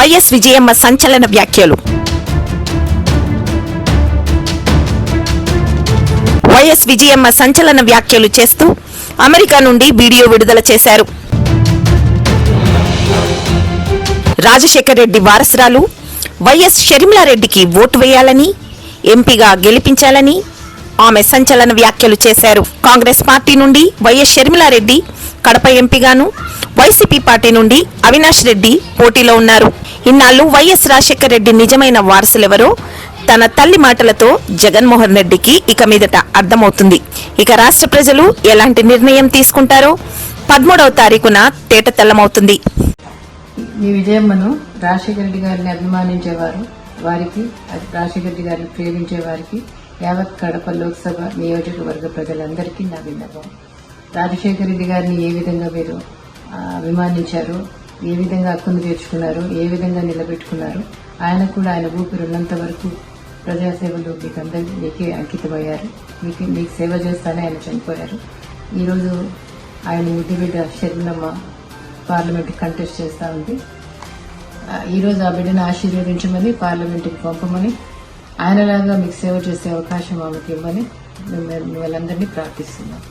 YS Vijayamma సంచలన వ్యాఖ్యలు. YS Vijayamma సంచలన వ్యాఖ్యలు చేస్తూ అమెరికా నుండి వీడియో విడుదల చేశారు. రాజశేఖర్ రెడ్డి వారసురాలు వైఎస్ షర్మిలారెడ్డికి ఓటు వేయాలని, ఎంపీగా గెలిపించాలని ఆమె సంచలన వ్యాఖ్యలు చేశారు. కాంగ్రెస్ పార్టీ నుండి వైఎస్ షర్మిలారెడ్డి కడప ఎంపీగాను, వైసీపీ పార్టీ నుండి అవినాష్ రెడ్డి పోటీలో ఉన్నారు. ఇన్నాళ్లు వైఎస్ రాజశేఖర్ రెడ్డి నిజమైన వారసులెవరో తన తల్లి మాటలతో జగన్మోహన్ రెడ్డికి ఇక మీదట అర్థమవుతుంది. ఇక రాష్ట్ర ప్రజలు ఎలాంటి నిర్ణయం తీసుకుంటారో 13వ తారీఖున తేటతెల్లమవుతుంది. ఈ విజయమ్మను రాజశేఖర రెడ్డి గారిని అభిమానించేవారు, వారికి రాజశేఖర రెడ్డి గారిని ప్రేమించే వారికి యావత్ కడప లోక్సభ నియోజకవర్గ ప్రజలందరికీ నా విన్నపం. రాజశేఖర రెడ్డి గారిని ఏ విధంగా మీరు అభిమానించారు, ఏ విధంగా హక్కును తీర్చుకున్నారు, ఏ విధంగా నిలబెట్టుకున్నారు, ఆయన కూడా ఆయన ఊపిరున్నంత వరకు ప్రజాసేవలు మీకే అంకితమయ్యారు. మీకు సేవ చేస్తానే ఆయన చనిపోయారు. ఈరోజు ఆయన ముద్దు బిడ్డ షర్మిలమ్మ పార్లమెంట్ కంటెస్ట్ చేస్తూ ఉంది. ఈరోజు ఆ బిడ్డను ఆశీర్వదించమని, పార్లమెంట్కి పంపమని, ఆయనలాగా మీకు సేవ చేసే అవకాశం ఆమెకి ఇవ్వమని మిమ్మల్ని ప్రార్థిస్తున్నాం.